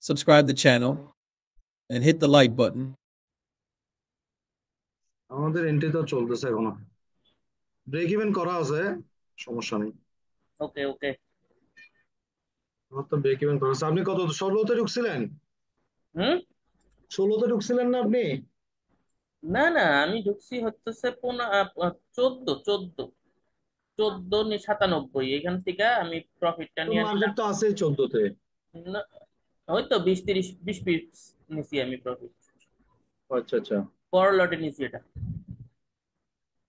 subscribe the channel, and hit the like button. আমাদের entry তো চলতেছে এখনো, ব্রেক ইভেন করা আছে, সমস্যা নেই। ওকে ওকে। আমার তো ব্রেক ইভেন করা আছে। আপনি কত 16তে ঢুকছিলেন? হুম। 16তে ঢুকছিলেন না আপনি? না না, আমি ঢুকছি হচ্ছে 14 14 14 97 এখান থেকে আমি প্রফিটটা নিয়ে মার্কেট নিলাম। তো আছে 14তে। না, ওই তো 20 30 20 পিপস নিছি আমি প্রফিট। আচ্ছা আচ্ছা। বড় লটে নিছি এটা।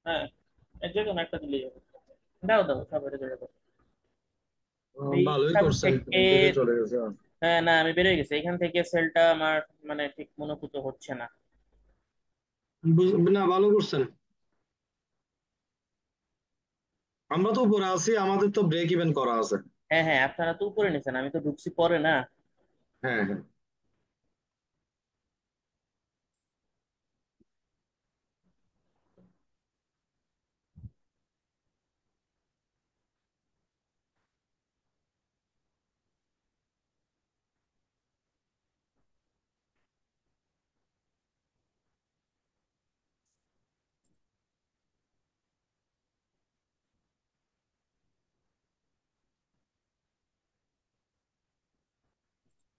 হ্যাঁ, যে কোনো একটা দিলেই হবে। দাও দাও, সব এটা ধরে দাও। ভালোই এইখান করছেন, থেকে এন্ট্রিতে চলে গেছে। হ্যাঁ, না আমি বেরোয় গেছি এখান থেকে, সেলটা আমার মানে ঠিক মনোভূত হচ্ছে না। না, ভালো করছেন। আমরা তো উপরে আছি, আমাদের তো ব্রেক ইভেন করা আছে। হ্যাঁ হ্যাঁ, আপনারা তো উপরে নিছেন, আমি তো ঢুকছি পরে না। হ্যাঁ হ্যাঁ।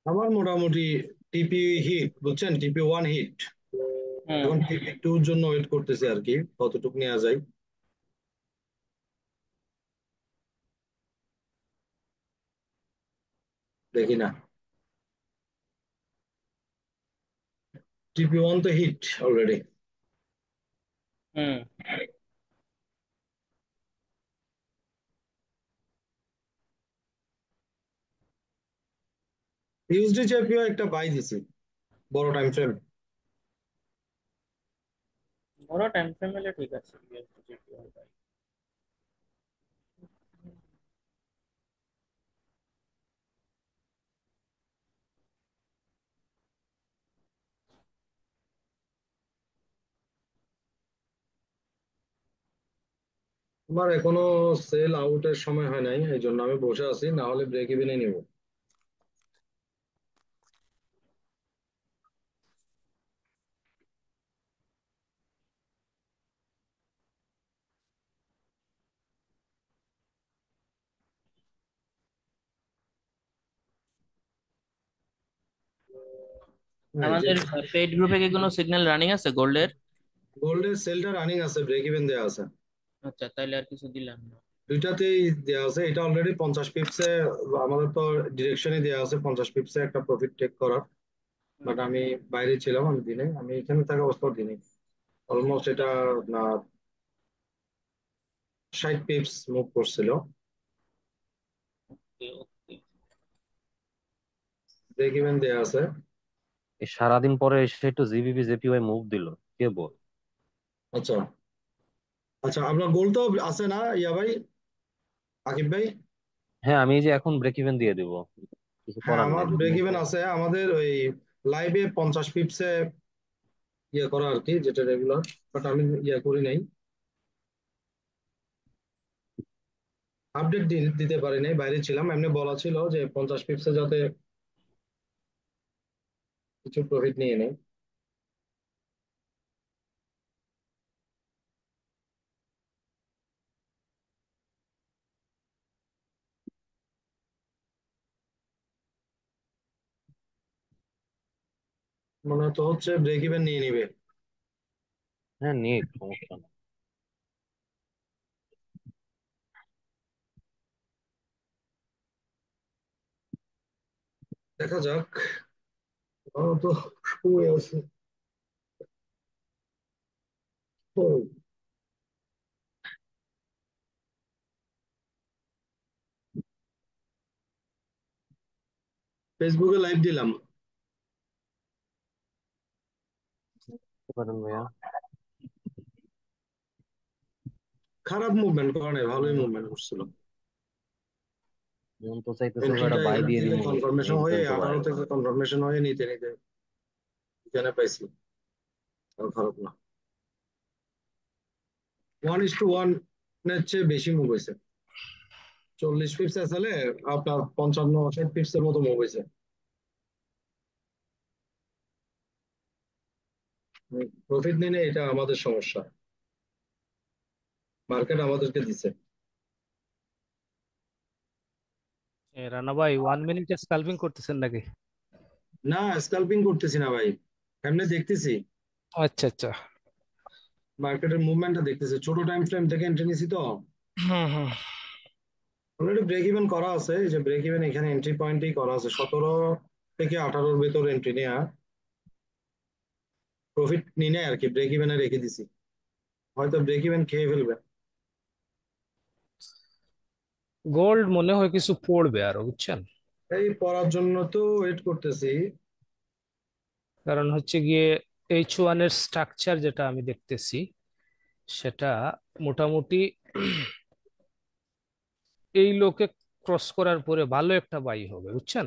আমার মোটামুটি টিপি হিট, বুঝছেন, টিপি 1 হিট। হুম। এখন টিপি 2 এর জন্য ওয়েট করতেছি আর কি, কতটুকু নেওয়া যায়। দেখি না, টিপি 1 তো হিট অলরেডি। হুম। ইউএসডি চেপিও একটা বাই দিছি, বড় টাইম ফ্রেম। বড় টাইম ফ্রেম হলে ঠিক আছে। আমার এখনো সেল আউটের সময় হয় নাই, এই জন্য আমি বসে আছি, না হলে ব্রেক ইভেনে নিব। এই যে আমাদের পেইড গ্রুপে কি কোনো সিগন্যাল রানিং আছে গোল্ডের? গোল্ডের সেলটা রানিং আছে, ব্রেক ইভেন দেওয়া আছে। আচ্ছা, তাইলে আর কিছু দিলাম না। দুইটাতেই দেওয়া আছে, এটা অলরেডি 50 পিপসে। আমাদের তো ডিরেকশনে দেওয়া আছে 50 পিপসে একটা প্রফিট টেক করার। হুম। বাট আমি বাইরে ছিলাম, আমি দিনে, আমি এখানে থাকা অবস্থাও দিনে অলমোস্ট এটা 60 পিপস মুভ করছিল। ওকে ওকে। ব্রেক ইভেন দেওয়া আছে। এই সারাদিন পরে এসে একটু জিবিপি জেপিওয়াই মুভ দিল, কে বল? আচ্ছা আচ্ছা, আপনার গোল তো আছে না ইয়া ভাই, আকিব ভাই? হ্যাঁ, আমি এই যে এখন ব্রেক ইভেন দিয়ে দিব, কিছু হ্যাঁ, করার আমার নাই যদি ব্রেক মুভ ইভেন দেয়। আছে, আমাদের ওই লাইভে 50 পিপসে ইয়ে করা আর কি, যেটা রেগুলার। বাট আমি ইয়ে করি নাই, আপডেট দিতে পারি নাই, বাইরে ছিলাম। এমনি বলা ছিল যে 50 পিপসে যাতে কিছু প্রফিট নিয়ে নেই। মনে তো হচ্ছে ব্রেক ইভেন নিয়ে নিবে। হ্যাঁ, নিয়ে সমস্যা নেই। দেখা যাক, আমার তো শুয়ে আছে। ও, ফেসবুকে লাইভ দিলাম। বুঝতে পারেন ভাইয়া। খারাপ মুভমেন্ট করে নাই, ভালোই মুভমেন্ট করছিল। মন তো চাইতেছে ভাই এন্ট্রিটা একটা বাই এখান দিয়ে থেকে দিব, কনফার্মেশন নিচ হয়ে, পর্যন্ত বাই। 18 থেকে কনফার্মেশন হয়ে নিতে নিতে এখানে পাইছি। আর খারাপ না, 1:1 এর চেয়ে বেশি মুভ হয়েছে। 40 পিপস আসলে আপনার 55 60 পিপসের মতো মুভ হয়েছে। প্রফিট নিলে এটা আমাদের সমস্যা, মার্কেট আমাদেরকে দিছে। রানা ভাই 1 মিনিটে স্কালপিং করতেছেন নাকি? না, স্কাল্পিং করতেছি না ভাই, এমনি দেখতেছি, আচ্ছা আচ্ছা। মার্কেটের মুভমেন্টটা দেখতেছি, ছোট টাইম ফ্রেম থেকে এন্ট্রি নিছি তো। হুম হুম। অলরেডি ব্রেক ইভেন করা আছে, এই যে ব্রেক ইভেন এখানে এন্ট্রি পয়েন্টই করা আছে, 17 থেকে 18-র ভেতর এন্ট্রি নেওয়া, প্রফিট নিয়ে নেয় আর কি, ব্রেক ইভেনে রেখে দিছি, হয়তো ব্রেক ইভেন খেয়ে ফেলবে। গোল্ড মনে হয় কিছু পড়বে আরো, বুঝছেন? এই পড়ার জন্য তো ওয়েট করতেছি। কারণ হচ্ছে গিয়ে H1 এর স্ট্রাকচার যেটা আমি দেখতেছি সেটা মোটামুটি এই লোকে ক্রস করার পরে ভালো একটা বাই হবে, বুঝছেন?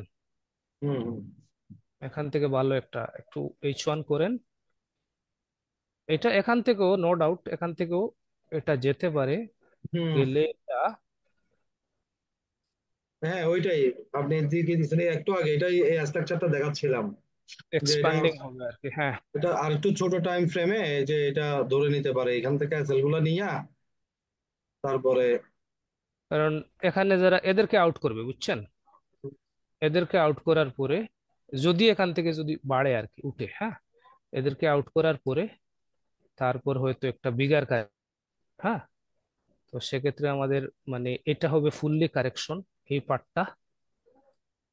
হুম হুম এখান থেকে ভালো একটা একটু H1 করেন। এটা এখান থেকেও নো ডাউট, এখান থেকেও এটা যেতে পারে, হুম। গেলে এটা হ্যাঁ ওইটাই, আপনি দিকে দিচ্ছেন এই একটু আগে, এটাই এই স্ট্রাকচারটা দেখাচ্ছিলাম, যে এটা এক্সপ্যান্ডিং হবে আর কি। হ্যাঁ, এটা আর একটু ছোট টাইম ফ্রেমে যে এটা ধরে নিতে পারে, এখান থেকে সেলগুলো নিয়ে তারপরে। কারণ এখানে যারা এদেরকে আউট করবে, বুঝছেন, এদেরকে আউট করার পরে যদি এখান থেকে যদি বাড়ে আর কি উঠে, হ্যাঁ, এদেরকে আউট করার পরে তারপর হয়তো একটা বিগার কাজ। হ্যাঁ, তো সেক্ষেত্রে আমাদের মানে এটা হবে ফুললি কারেকশন, এই পার্টটা।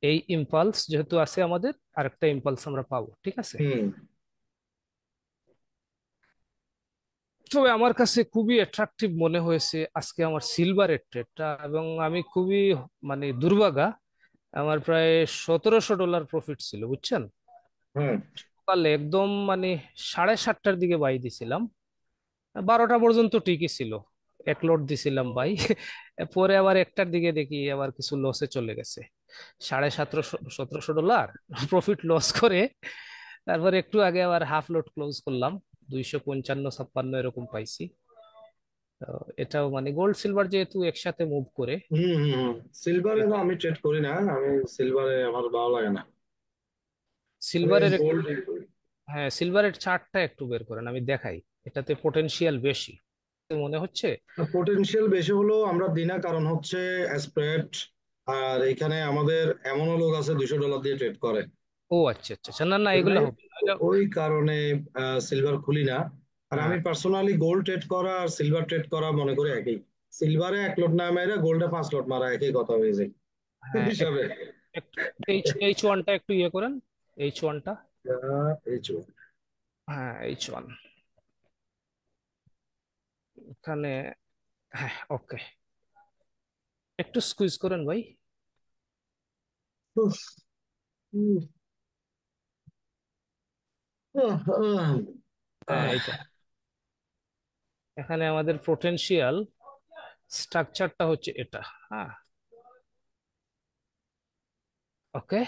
এই ইম্পালস যেহেতু আছে আমাদের, আরেকটা ইম্পালস আমরা পাবো, ঠিক আছে। হুম তবে আমার কাছে খুবই অ্যাট্রাকটিভ মনে হয়েছে আজকে আমার সিলভারের ট্রেডটা, এবং আমি খুবই মানে দুর্ভাগা, আমার প্রায় $1,700 প্রফিট ছিল, বুঝছেন। হুম। সকালে একদম মানে 7:30টার দিকে বাই দিছিলাম, 12টা পর্যন্ত ঠিকই ছিল, এক লট দিছিলাম ভাই। পরে আবার 1টার দিকে দেখি আবার কিছু লসে চলে গেছে, $1,700 প্রফিট লস করে। তারপরে একটু আগে আবার হাফ লোড ক্লোজ করলাম, 255-56 এরকম পাইছি। তো এটাও মানে গোল্ড সিলভার যেহেতু একসাথে মুভ করে। হুম হুম হুম। সিলভারে না আমি ট্রেড করি না, আমি সিলভারে আমার ভালো লাগে না, আমি সিলভারের একটু, গোল্ড। হ্যাঁ সিলভারের চার্টটা একটু বের করেন, আমি দেখাই, এটাতে পোটেনশিয়াল বেশি মনে হচ্ছে। পটেনশিয়াল বেশি হলো আমরা দিই না, কারণ হচ্ছে স্প্রেড, আর এখানে আমাদের এমনও লোক আছে $200 দিয়ে ট্রেড করে, ও আচ্ছা আচ্ছা আচ্ছা, না না বুঝলেন এগুলো ভাই? হবে না, তো ওই কারণে সিলভার খুলি না। আর হ্যাঁ আমি পার্সোনালি গোল্ড ট্রেড করা আর সিলভার ট্রেড করা মনে করি একই, সিলভারে 1 লট না মেরা গোল্ডে 5 লট মারা একই কথা হয়ে যায় হ্যাঁ, হিসাবে। একটু H1টা একটু ইয়ে করেন, H1টা। এই চো। হ্যাঁ H1 এখানে, হ্যাঁ ওকে, একটু স্কুইজ করেন ভাই। উফ, উফ, আহ, হ্যাঁ আহ, এইটা, এখানে আমাদের পোটেনশিয়াল স্ট্রাকচারটা হচ্ছে এটা। হ্যাঁ, ওকে,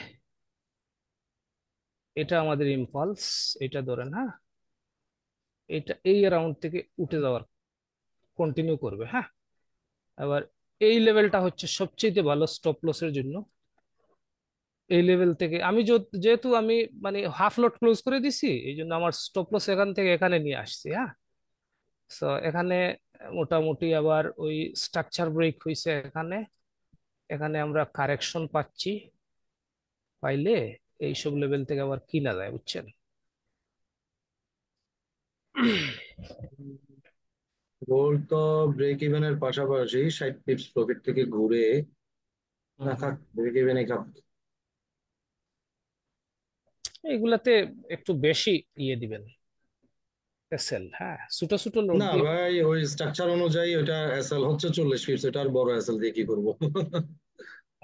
এটা আমাদের ইম্পালস, এটা ধরেন। হ্যাঁ, এটা এই রাউন্ড থেকে উঠে যাওয়ার কন্টিনিউ করবে। হ্যাঁ, আবার এই লেভেলটা হচ্ছে সবচেয়ে ভালো স্টপ লসের জন্য। এই লেভেল থেকে আমি যেহেতু আমি মানে হাফ লোড ক্লোজ করে দিছি, এই জন্য আমার স্টপ লস এখান থেকে এখানে নিয়ে আসছি। হ্যাঁ, তো এখানে মোটামুটি আবার ওই স্ট্রাকচার ব্রেক হয়েছে এখানে, এখানে আমরা কারেকশন পাচ্ছি, পাইলে এইসব লেভেল থেকে আবার কিনা যায়, বুঝছেন। গোল্ড তো ব্রেক ইভেনের পাশাপাশি 60 পিপস প্রফিট থেকে ঘুরে হুম না হুম। থাক, ব্রেক ইভেনে থাক। এগুলাতে একটু বেশি ইয়ে দিবেন, এসএল, হ্যাঁ ছোট ছোট লোড না দিয়ে। ভাই, ওই স্ট্রাকচার অনুযায়ী ওটা এসএল হচ্ছে 40 পিপস, ওটা আর বড় এসএল দিয়ে কি করবো?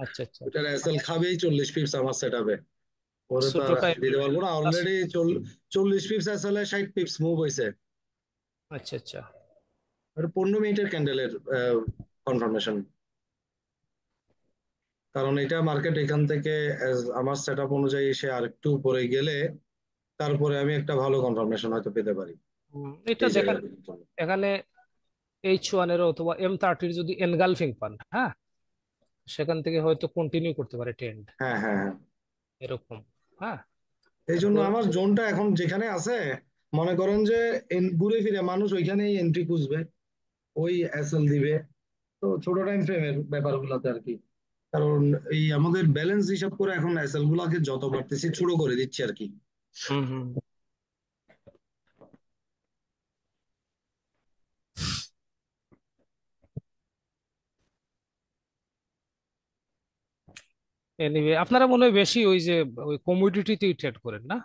আচ্ছা আচ্ছা, ওটার এসএল খাবেই 40 পিপস আমার সেট আপে, ওরে তো আর ছোটটা দিতে পারবো না, আচ্ছা অলরেডি 40 পিপস এসএল এ 60 পিপস মুভ হয়েছে। আচ্ছা। আর 15 মিনিটের ক্যান্ডেলের কনফার্মেশন, কারণ এটা মার্কেট এখান থেকে আমার সেট আপ অনুযায়ী সে আরেকটু উপরে গেলে তারপরে আমি একটা ভালো কনফার্মেশন হয়তো পেতে পারি এটা এই দেখেন, জায়গায়। এখানে H1 এর অথবা M30 যদি এনগালফিং পান, হ্যাঁ, সেখান থেকে হয়তো কন্টিনিউ করতে পারে ট্রেন্ড, হ্যাঁ হ্যাঁ হ্যাঁ। এরকম। হ্যাঁ, এই জন্য তো আমার জোনটা এখন যেখানে আছে মনে করেন যে ঘুরে ফিরে মানুষ ওইখানেই এন্ট্রি খুঁজবে, ওই এসএল দিবে। তো ছোট টাইম ফ্রেমের ব্যাপারগুলোতে আর কি। কারণ এই আমাদের ব্যালেন্স হিসাব করে এখন এসএল গুলাকে যত পারতেছি ছোট করে দিচ্ছি আর কি। হুম হুম। এনিওয়ে আপনারা মনে হয় বেশি ওই যে ওই কমোডিটিতেই ট্রেড করেন না?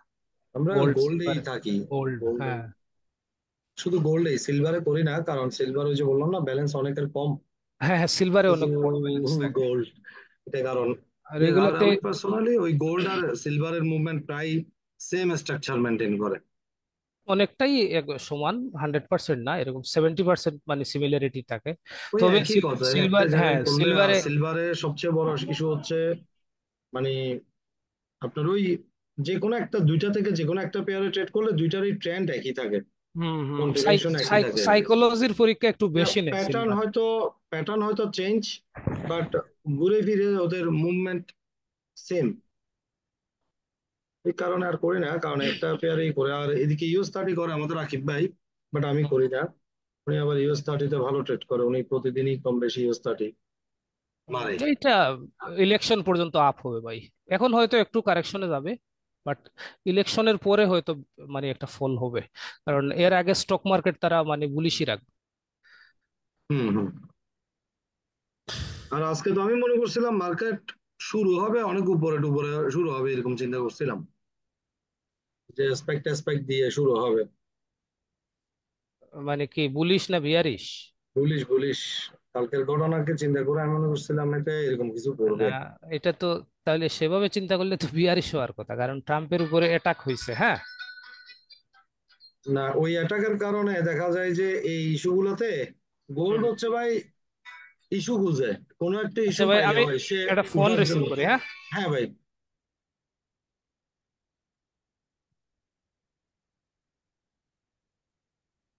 আমরা গোল্ড গোল্ডেই সিলভার। থাকি। গোল্ড, গোল্ডে, হ্যাঁ। শুধু গোল্ডেই, সিলভারে করি না, কারণ সিলভার ওই যে বললাম না ব্যালেন্স অনেকের কম। হ্যাঁ হ্যাঁ, সিলভারে শুধু অনেক বড় ব্যালেন্স থাকে। গোল্ড, এটা কারণ। আর আর এগুলাতে আমি পার্সোনালি ওই গোল্ড আর সিলভারের মুভমেন্ট প্রায় সেম স্ট্রাকচার মেনটেন করে। অনেকটাই সমান, 100% না, এরকম 70% মানে সিমিলারিটি থাকে। ওই তবে একই কথা, একটা সিলভার, হ্যাঁ জায়গায় করলে। আর সিলভারে সিলভারে সবচেয়ে বড় ইস্যু হচ্ছে মানে আপনার ওই যে কোনো একটা, দুইটা থেকে যে কোনো একটা পেয়ারে ট্রেড করলে দুইটারই ট্রেন্ড একই থাকে, হুম হুম, কন্টিনিউশন একই থাকে। সাইকোলজির পরীক্ষা একটু বেশি নেয় প্যাটার্ন সিলভার। হয়তো প্যাটার্ন হয়তো চেঞ্জ, বাট ঘুরে ফিরে ওদের মুভমেন্ট সেম। এই কারণে আর করি না, কারণ একটা পেয়ারেই করে। আর এদিকে ইউএস 30 করে আমাদের আকিব ভাই, বাট আমি করি না। উনি আবার ইউএস 30-তে ভালো ট্রেড করে, উনি প্রতিদিনই কম বেশি ইউএস 30 মারে। এইটা ইলেকশন পর্যন্ত আপ হবে ভাই। এখন হয়তো একটু কারেকশনে যাবে, বাট ইলেকশনের পরে হয়তো মানে একটা ফল হবে, কারণ এর আগে স্টক মার্কেট তারা মানে বুলিশই রাখবে। হুম হুম। আর আজকে তো আমি মনে করছিলাম মার্কেট শুরু হবে অনেক উপরে টুপরে শুরু হবে, এরকম চিন্তা করছিলাম যে স্পেক্ট দিয়ে শুরু হবে। মানে কি বুলিশ না বিয়ারিশ? Bullish bullish. কালকের ঘটনাকে চিন্তা করে আমি মনে করছিলাম এটা এরকম কিছু না, করবে। এটা তো তাহলে সেভাবে চিন্তা করলে তো বিয়ারিশ হওয়ার কথা, কারণ ট্রাম্পের উপরে অ্যাটাক হয়েছে, হ্যাঁ। না, ওই অ্যাটাকের কারণে দেখা যায় যে এই ইস্যুগুলোতে গোল্ড হুম। হচ্ছে ভাই ইস্যু খুঁজে, কোনো একটা আচ্ছা ইস্যু ভাই, পাইলে আমি হয় সে একটা ফোন উঠার রিসিভ জন্য। করি, হ্যাঁ। হ্যাঁ ভাই।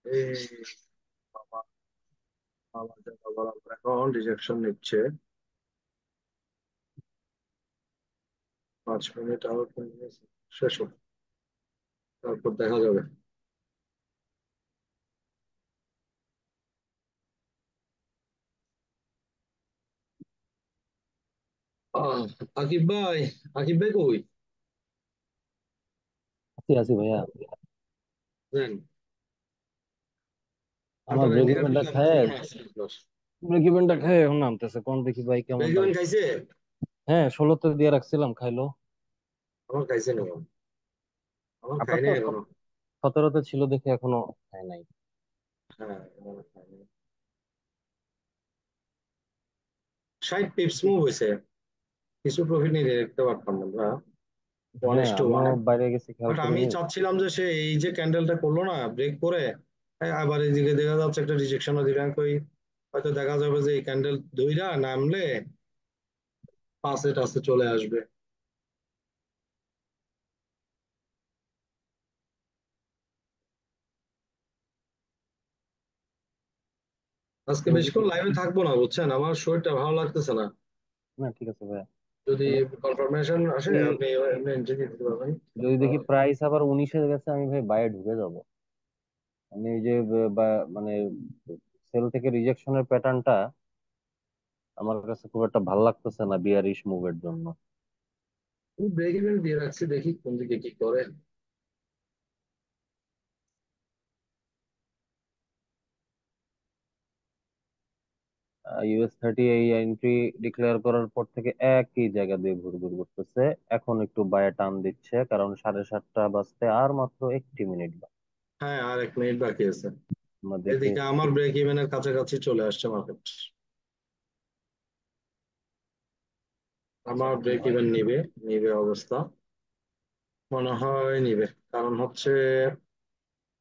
এই বাবা, আমাদের আবার এখন রিজেকশন নিচ্ছে। 5 মিনিট আবার শেষ হোক, তারপর দেখা যাবে। আহ, আকিব ভাই, আকিব ভাই কই? আছি আছি ভাইয়া। দেন, আমার আটার ব্রেক ইন্ডিয়ার ইভেনটা দিকে খায়, কখন আসছে আপনার? ব্রেক ইভেনটা খায় এখন নামতেছে, কোন দেখি ভাই কেমন ব্রেক দাম। ইভেন খাইছে? হ্যাঁ, 16তে দিয়ে রাখছিলাম, খাইলো। আমার খাইছে না, আমার খাই আপনার তো নাই এখনো। 17তে ছিল দেখে এখনো খাই নাই। হ্যাঁ, এখনো খাই নাই। 60 পিপস মুভ হয়েছে, কিছু প্রফিট নিয়ে দেখতে পারতাম আমরা, ওয়ান হ্যাঁ, ইস টু আমিও ওয়ান বাইরে গেছি, খেয়াল বাট আমি করিনি। চাচ্ছিলাম যে সে এই যে ক্যান্ডেলটা করলো না ব্রেক করে, আবার এইদিকে দেখা যাচ্ছে একটা রিজেকশনও দিলাম কই। হয়তো দেখা যাবে যে এই ক্যান্ডেল ধইরা নামলে পাশে টাসে চলে আসবে। আজকে বেশিক্ষণ লাইভে থাকবো না, বুঝছেন, আমার শরীরটা ভালো লাগতেছে না। না ঠিক আছে ভাইয়া। যদি তাহলে কনফার্মেশন আসে এই আপনি এমনি এন্ট্রি দিতে পারবেন। যদি দেখি প্রাইস আবার 19-এ গেছে, আমি ভাই বাইরে ঢুকে যাব। আমি এই যে মানে সেল থেকে রিজেকশনের প্যাটার্নটা আমার কাছে খুব একটা ভালো লাগতেছে না বিয়ারিশ মুভের জন্য। ব্রেক ইভেন দিয়ে রাখছি, দেখি কোন দিকে কি করে। US 30 এই এন্ট্রি ডিক্লেয়ার করার পর থেকে একই জায়গা দিয়ে ঘুরঘুর করতেছে। এখন একটু বায়ে টান দিচ্ছে, কারণ 7:30 বাজতে আর মাত্র 1 মিনিট বাকি। হ্যাঁ, আর 1 মিনিট বাকি আছে। আমরা দেখি। এদিকে আমার ব্রেক ইভেনের কাছাকাছি চলে আসছে মার্কেট। আচ্ছা, আমার ব্রেক ইভেন নিবে, নিবে অবস্থা মনে হয় নিবে। কারণ হচ্ছে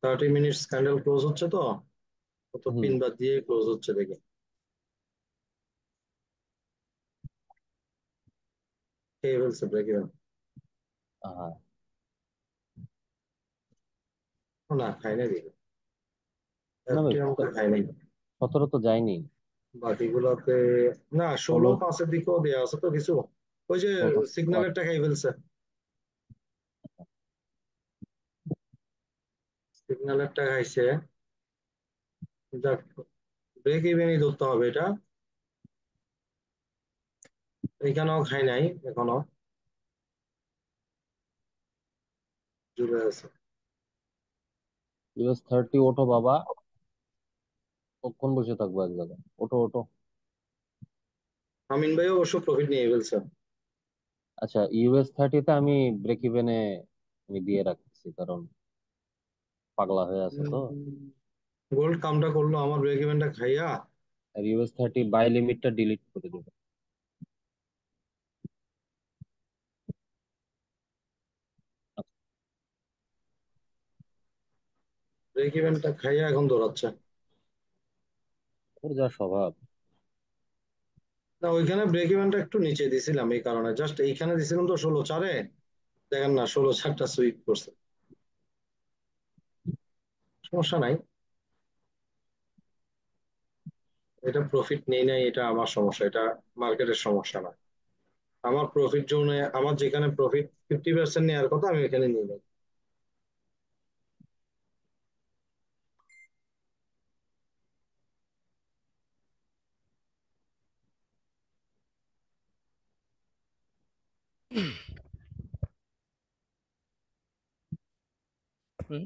30 মিনিটস ক্যান্ডেল ক্লোজ হচ্ছে তো, কত হুম। পিন বাদ দিয়ে ক্লোজ হচ্ছে দেখি। খেয়ে ফেলছে ব্রেক ইভেন। হ্যাঁ। না, খাই নাই দেখি, না ভাই, একটি আমাকে খাই নাই। 17 তো যায়নি। বাকিগুলোতে না, 16 ষোলো। 5-এর দিকেও দেওয়া আছে তো কিছু, ওই যে ও, সিগন্যালেরটা খাই ফেলছে। সিগন্যালেরটা খাইছে, যাক, ব্রেক ইভেনই ধরতে হবে এটা। এখানেও খাই নাই এখনো, জুড়ে আছে। US 30 ওঠো বাবা, কখন বসে থাকবো এক জায়গায়, ওঠো ওঠো। আমিন ভাই অবশ্য প্রফিট নিয়ে ফেলছে। আচ্ছা, US 30-তে আমি ব্রেক ইভেনে আমি দিয়ে রাখতেছি, কারণ পাগলা হয়ে আছে তো। গোল্ড কামটা করলো আমার ব্রেক ইভেনটা খাইয়া। আর US 30 বাই লিমিটটা ডিলিট করে দেবো। ব্রেক ইভেনটা খাইয়া এখন দৌড়াচ্ছে। ওর যা স্বভাব। না, ওইখানে ব্রেক ইভেনটা একটু নিচে দিছিলাম, এই কারণে জাস্ট এইখানে দিছিলাম তো 16/4-এ, দেখেন না 16/4টা সুইপ করছে। সমস্যা নাই, এটা প্রফিট নেই নাই, এটা আমার সমস্যা, এটা মার্কেটের সমস্যা না। আমার প্রফিট জোনে, আমার যেখানে প্রফিট 50% নেওয়ার কথা আমি এখানে নিয়ে নেই। হুম।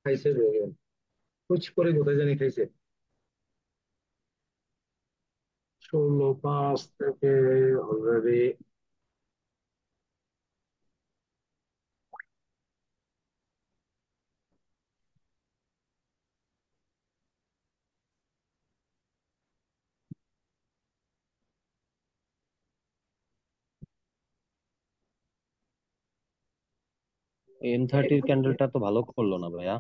খাইছে ব্রেক ইভেন, কুচ করে কোথায় জানি খাইছে। 16/5 থেকে অলরেডি M30-র ক্যান্ডেলটা তো ভালো করলো না ভাইয়া।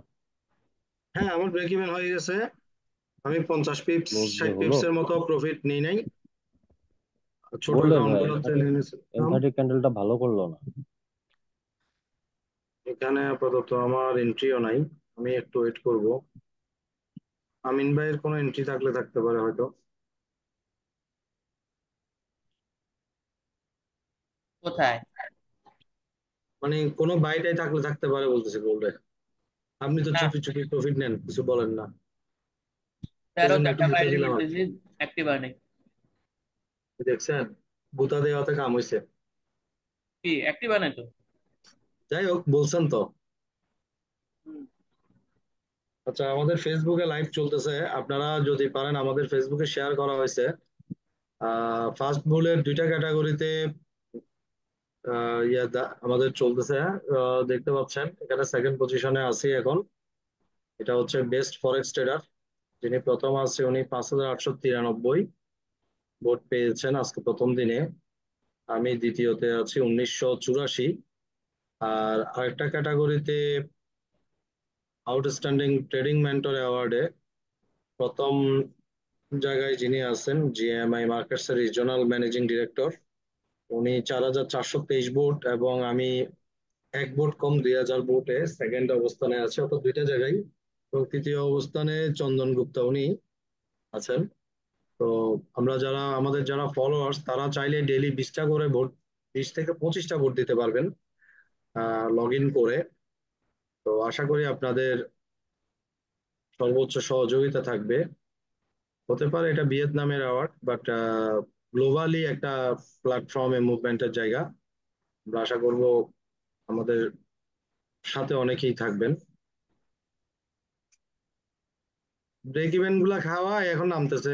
হ্যাঁ, আমার ব্রেক ইভেন হয়ে গেছে। আমি 50 পিপস ক্লোজ যে 60 হলো। পিপস এর মতো প্রফিট নেই নাই, ছোট গোল্ডের অ্যাকাউন্ট ভাই, গুলোতে M30 নিয়ে নিয়েছিলাম। M30 ক্যান্ডেলটা ভালো করলো না। এখানে আপাতত আমার এন্ট্রিও নাই, আমি একটু ওয়েট করব। আমিন ভাইয়ের কোনো এন্ট্রি থাকলে থাকতে পারে হয়তো, কোথায়? মানে কোনো বাইটাই থাকলে থাকতে পারে বলতেছে গোল্ডে। আপনি তো না, চুপি চুপি প্রফিট নেন, কিছু বলেন না, এই তেরো জন্য একটু একটা মুখে বাইরে দিলাম আর কি। লিখতেছি, অ্যাক্টিভ হয় নাই। দেখছেন, গুতা দেওয়াতে কাম হয়েছে। কি অ্যাক্টিভ হয় নাই তো? যাই হোক, বলছেন তো। হুম। আচ্ছা, আমাদের ফেসবুকে লাইভ চলতেছে, আপনারা যদি পারেন, আমাদের ফেসবুকে শেয়ার করা হয়েছে। ফার্স্ট বুলের দুইটা ক্যাটাগরিতে আমাদের চলতেছে। দেখতে পাচ্ছেন এখানে সেকেন্ড পজিশনে আছি এখন। এটা হচ্ছে বেস্ট ফরেক্স ট্রেডার, যিনি প্রথম আছে উনি 5,893 ভোট পেয়েছেন আজকে প্রথম দিনে। আমি দ্বিতীয়তে আছি 1,984। আর আরেকটা ক্যাটাগরিতে আউটস্ট্যান্ডিং ট্রেডিং মেন্টর অ্যাওয়ার্ডে প্রথম জায়গায় যিনি আছেন, জিএমআই মার্কেটস এর রিজিওনাল ম্যানেজিং ডিরেক্টর, উনি 4,423 ভোট, এবং আমি এক ভোট কম 2,000 ভোটে সেকেন্ড অবস্থানে আছে, অর্থাৎ দুইটা জায়গায়। এবং তৃতীয় অবস্থানে চন্দন গুপ্তা উনি আছেন। তো আমরা যারা, আমাদের যারা ফলোয়ার্স, তারা চাইলে ডেইলি 20টা করে ভোট, 20 থেকে 25টা ভোট দিতে পারবেন লগ ইন করে। তো আশা করি আপনাদের সর্বোচ্চ সহযোগিতা থাকবে। হতে পারে এটা ভিয়েতনামের অ্যাওয়ার্ড, বাট গ্লোবালি একটা প্ল্যাটফর্মে মুভমেন্টের জায়গা। আমরা আশা করব আমাদের সাথে অনেকেই থাকবেন। ব্রেক ইভেন গুলা খাওয়া এখন নামতেছে,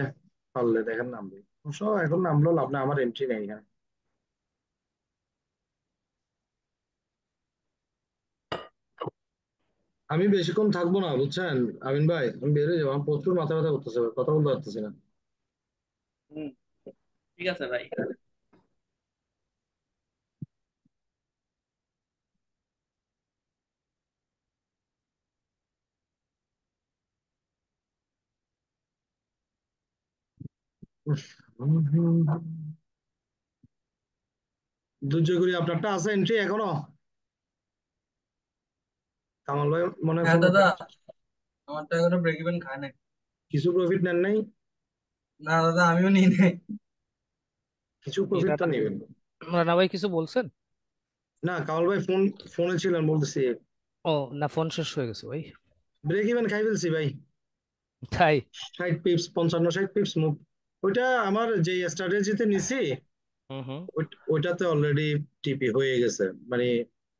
পারলে দেখেন নামবে, অবশ্য এখন নামলো লাভ না, আমার এন্ট্রি নেই এখানে। আমি বেশিক্ষণ থাকবো না বুঝছেন আমিন ভাই, আমি বেরিয়ে যাবো, আমার প্রচুর মাথা ব্যথা করতেছে, কথা বলতে পারতেছি না। হুম, ঠিক আছে ভাই। দুর্যোগগুলি আপনারটা আছে এন্ট্রি এখনো? কামাল ভাই মনে হয় হ্যাঁ কোনো দাদা, আমারটা এখনো ব্রেক ইভেন খায় নাই। কিছু প্রফিট নেন নাই? না দাদা, আমিও নিই নাই। কিছু কি প্রফিট তো নেবেন। রানা ভাই কিছু বলছেন? না, কামাল ভাই ফোনে ছিলেন, বলতেছি ও না, ফোন শেষ হয়ে গেছে ভাই। ব্রেক ইভেন খাই ফেলছি ভাই। তাই? 60 পিপস, 55-60 পিপস মুভ। ওইটা আমার যে স্ট্র্যাটেজিতে নিছি, হুম হুম। ওইটাতে অলরেডি টিপি হয়ে গেছে, মানে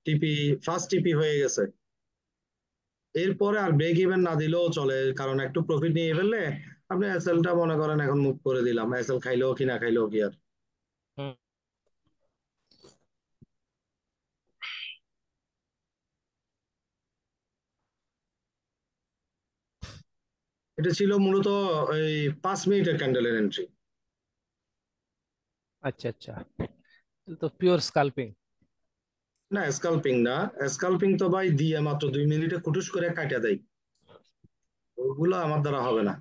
টিপি, ফার্স্ট টিপি হয়ে গেছে। এরপরে আর ব্রেক ইভেন না দিলেও চলে, কারণ একটু প্রফিট নিয়ে ফেললে আপনি এসএলটা মনে করেন এখন মুভ করে দিলাম, এসএল খাইলেও কি না খাইলেও কি আর। হুম। এটা ছিল মূলত এই 5 মিনিটের ক্যান্ডেলের এন্ট্রি। আচ্ছা আচ্ছা, তো পিওর স্কাল্পিং। না, স্কাল্পিং না। স্কাল্পিং তো ভাই দিয়ে মাত্র 2 মিনিটে কুটুস করে কাটা দেয়, ওগুলো আমার দ্বারা হবে না।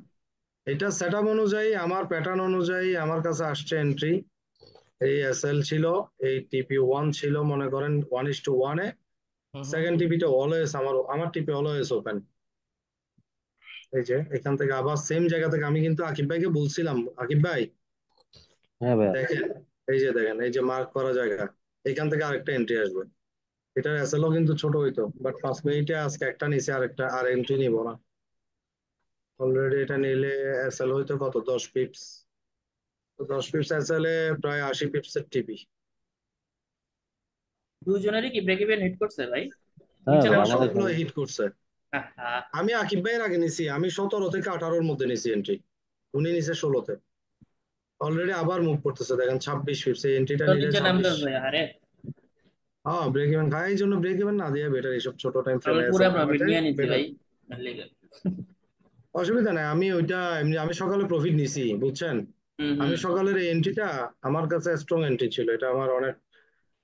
এটা সেটআপ অনুযায়ী, আমার প্যাটার্ন অনুযায়ী আমার কাছে আসছে এন্ট্রি। এই এসএল ছিল, এই টিপি 1 ছিল মনে করেন 1:1-এ। হুম হুম। সেকেন্ড টিপিটা অলওয়েজ আমার টিপি অলওয়েজ ওপেন। এই যে এখান থেকে আবার সেম জায়গা থেকে আমি কিন্তু আকিব ভাইকে বলছিলাম, আকিব ভাই হ্যাঁ ভাইয়া। দেখেন, দেখেন এই যে মার্ক করা জায়গা, এখান থেকে আরেকটা এন্ট্রি আসবে। এটার এসএলও কিন্তু ছোট হইতো, বাট 5 মিনিটে আজকে একটা নিচে, আরেকটা আর এন্ট্রি নিব না। অলরেডি এটা নিলে এসএল হইতো কত, 10 পিপস। তো 10 পিপস এসএল এ প্রায় 80 পিপসের টিপি। দুজনেরই কি ব্রেক ইভেন হিট করছে ভাই? হ্যাঁ নিচে ভাই, আমার নামতে আমাদের হবে। সবগুলো হিট করছে। আহা, আমি আকিব ভাইয়ের আগে নিছি, আমি 17 থেকে 18-র মধ্যে নিছি এন্ট্রি, উনি নিছে 16-তে। অলরেডি আবার মুভ করতেছে, দেখেন 26 পিপস, এই এন্ট্রিটা তো নিলে নিচে নামতে 26। হবে, আরে হ্যাঁ, ব্রেক ইভেন খাই, এই জন্য ব্রেক ইভেন না দিয়ে বেটার এইসব ছোট টাইম আমি ফ্রেমে পুরো এসএল প্রফিট খাওয়াটাই নিয়ে নিচ্ছি বেটার। ভাই, এর লিগে। অসুবিধা নাই, আমি ওইটা এমনি, আমি সকালে প্রফিট নিছি বুঝছেন। হুম হুম আমি সকালের এই এন্ট্রিটা আমার কাছে স্ট্রং এন্ট্রি ছিল, এটা আমার অনেক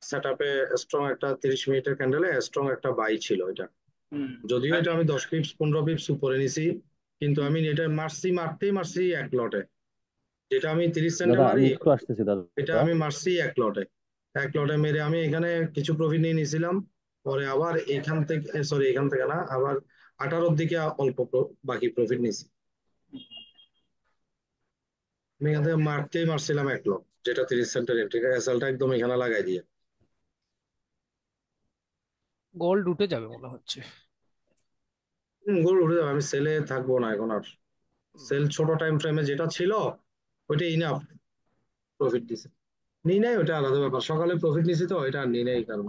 সেট আপে স্ট্রং একটা 30 মিনিটের ক্যান্ডেলে স্ট্রং একটা বাই ছিল এটা। হুম। যদিও এটা আমি আমি 10 পিপস 15 পিপস উপরে নিছি, কিন্তু হুম, আমি এটা মারতেই মারছি এক লটে। যেটা আমি 30 সেন্টে দাদা, আমি মারি, একটু আসতেছি এটা দাদা। আমি মারছি এক লটে মেরে আমি এখানে কিছু প্রফিট নিয়ে নিয়েছিলাম। পরে আবার এখান থেকে, সরি এখান থেকে না, আবার 18-র দিকে অল্প বাকি প্রফিট নিছি। আমি এখান থেকে মারতেই মারছিলাম এক লট, যেটা 30 সেন্টের এন্ট্রি, এসএলটা একদম এখানে লাগাই দিয়ে। গোল্ড উঠে যাবে মনে হচ্ছে। গোল উঠে যাবে, আমি সেলে থাকবো না এখন আর। সেল ছোট টাইম ফ্রেমে যেটা ছিল ওইটা ইনাফ প্রফিট দিছে। নিই নাই ওটা আলাদা ব্যাপার, সকালে প্রফিট নিছি তো এটা আর নিই নাই, কারণ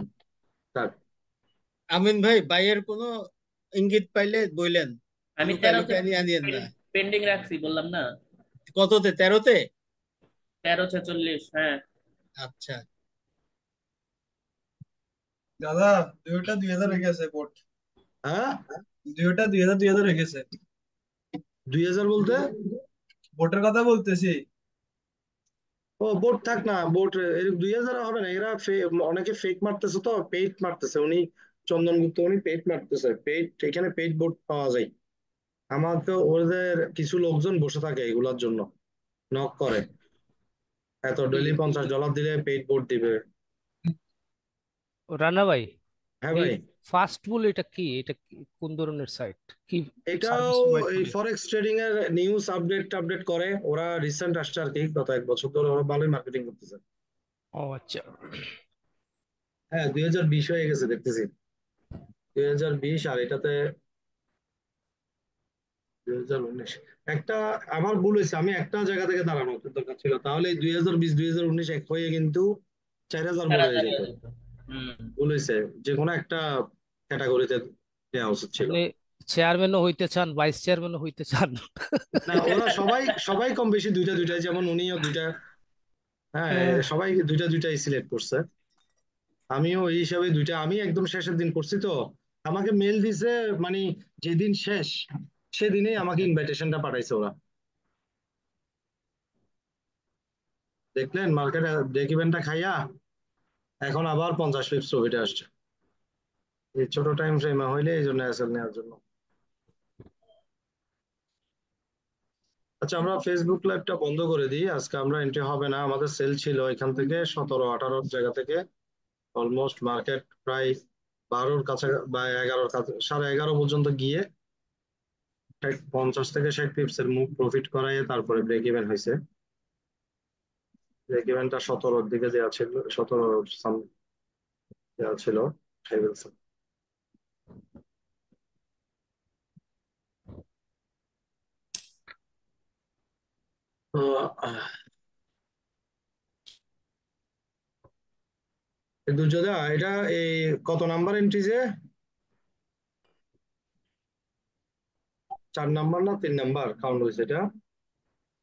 থাক। আমিন ভাই, বাইয়ের কোনো ইঙ্গিত পাইলে বললেন, আমি লুকায় 13-তে লুকায় নিয়ে আনিয়েন না। পেন্ডিং রাখছি, বললাম না। কততে, 13-তে? 13:46, হ্যাঁ। আচ্ছা। দাদা, দুইটা 2000 হয়ে গেছে বোট। হ্যাঁ, দুইটা 2000 হয়ে গেছে। 2000 বলতে? বোটের কথা বলতেছি। ও বোট থাক না, বোট 2000 হবে না, এরা অনেকে ফেক মারতেছে, তো পেইড মারতেছে উনি, চন্দন গুপ্ত, উনি পেইড মারতেছে, পেইড, এখানে পেইড বোট পাওয়া যায়। আমাকে ওদের কিছু লোকজন বসে থাকে এগুলার জন্য, নক করে, এত কি ডেলি $50 দিলে পেইড বোট দিবে। রানা ভাই, হ্যাঁ এই ভাই, ফাস্ট বুল এটা কি? কোন ধরনের সাইট, কি এটাও সার্ভিস প্রোভাইড এই করে? ফরেক্স ট্রেডিং এর নিউজ আপডেট করে ওরা, রিসেন্ট আসছে আর কি, গত 1 বছর ধরে ওরা ভালোই মার্কেটিং করতেছে। ও আচ্ছা। হ্যাঁ, 2020 হয়ে গেছে দেখতেছি, 2020, আর এটাতে 2019। একটা আমার ভুল হয়েছে, আমি একটা জায়গা থেকে দাঁড়ানো দরকার ছিল, তাহলে 2020 2019 এক হয়ে কিন্তু 4000 বোর্ড হয়ে 4000 যেত। হয়ে যেত। হুম। ভুল হয়েছে, যে কোনো একটা ক্যাটাগরিতে দেওয়া উচিত ছিল। আপনি চেয়ারম্যানও হইতে চান, ভাইস চেয়ারম্যানও হইতে চান? না, ওরা সবাই সবাই কম বেশি দুইটা দুইটাই, যেমন উনিও দুইটা। হ্যাঁ, হ্যাঁ। সবাই দুইটা দুইটাই সিলেক্ট করছে। আমিও এই হিসাবে দুইটা, আমি একদম শেষের দিন করছি তো, আমাকে মেল দিছে, মানে যেদিন শেষ সেদিনেই আমাকে ইনভাইটেশনটা পাঠাইছে ওরা। দেখলেন মার্কেটে ব্রেক ইভেনটা খাইয়া এখন আবার 50 পিপস প্রফিটে আসছে, এই ছোট টাইম ফ্রেমে হইলে, এই জন্য অ্যাসেল নেওয়ার জন্য। আচ্ছা, আমরা ফেসবুক লাইভটা বন্ধ করে দিই, আজকে আমরা এন্ট্রি হবে না, আমাদের সেল ছিল এখান থেকে 17-18 জায়গা থেকে, অলমোস্ট মার্কেট প্রায় 12-র কাছে বা 11-র কাছে, 11:30 পর্যন্ত গিয়ে 50 থেকে 60 পিপস এর মুভ প্রফিট করায় তারপরে ব্রেক ইভেন হয়েছে। ব্রেক ইভেনটা 17 দিকে দেওয়া ছিল, 17 সাম দেওয়া ছিল হ্যাভেলস। তো দুর্যোধা, এটা এই কত নাম্বার এন্ট্রি যে 4 নাম্বার না 3 নাম্বার কাউন্ট হয়েছে এটা?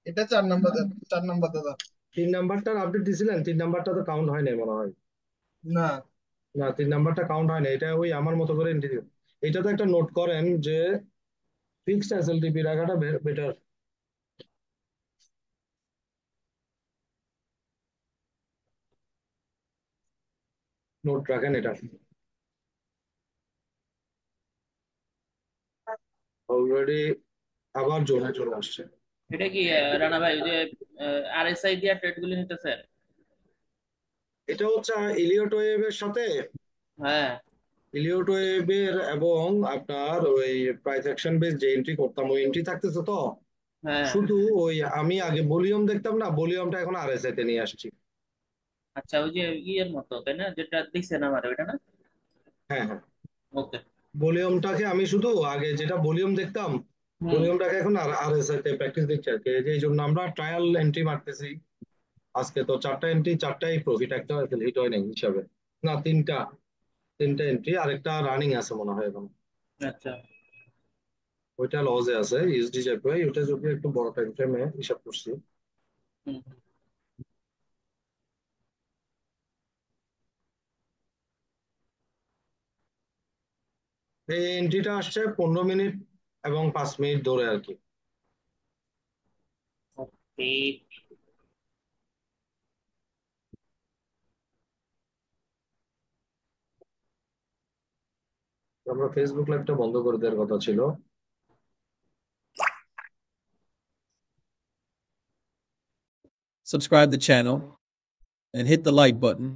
এটা 4 নাম্বার দাদা। 3 নাম্বারটার আপডেট দিছিলেন? 3 নাম্বারটা তো কাউন্ট হয় নাই মনে হয়। না, না, 3 নাম্বারটা কাউন্ট হয় না, এটা ওই আমার মতো করে এন্ট্রি দিন। এটা তো একটা নোট করেন যে ফিক্সড এসএলটিপি রাখাটা বেটার। নোট রাখেন এটা। অলরেডি আবার জোনে চলে আসছে। এটা কি রানা ভাই, ওই যে আরএসআই দিয়া ট্রেড গুলো নিতেছেন? এটা হচ্ছে ইলিয়ট ওয়েভের সাথে, হ্যাঁ ইলিয়ট ওয়েভের এবং আপনার ওই প্রাইস অ্যাকশন বেস যে এন্ট্রি করতাম ওই এন্ট্রি থাকতেছে তো। হ্যাঁ। শুধু ওই আমি আগে ভলিউম দেখতাম না, ভলিউমটা এখন আরএসআই তে নিয়ে আসছি। আচ্ছা, ওই যে ইয়ের মতো তাই না, যেটা দিচ্ছেন আমার ওইটা না? হ্যাঁ হ্যাঁ, ওকে। ভলিউমটাকে আমি শুধু আগে যেটা ভলিউম দেখতাম, হুম। ভলিউমটাকে এখন আরএসআই তে প্র্যাকটিস দিচ্ছি আর কি। এই জন্য আমরা ট্রায়াল এন্ট্রি মারতেছি। আজকে তো 4টা এন্ট্রি, 4টাই প্রফিট, একটা হিট হয় নাই হিসাবে। না, 3টা এন্ট্রি, আরেকটা রানিং আছে মনে হয় এখন। আচ্ছা। ওইটা লসে আছে ইউএসডি জেপিওয়াই, ওইটা যদি একটু বড় টাইম ফ্রেমে হিসাব করছি। হুম। এই এন্ট্রিটা আসছে 15 মিনিট এবং 5 মিনিট ধরে আর কি। ওকে। আমরা ফেসবুক লাইভটা বন্ধ করে দেওয়ার কথা ছিল। Subscribe the channel and hit the like button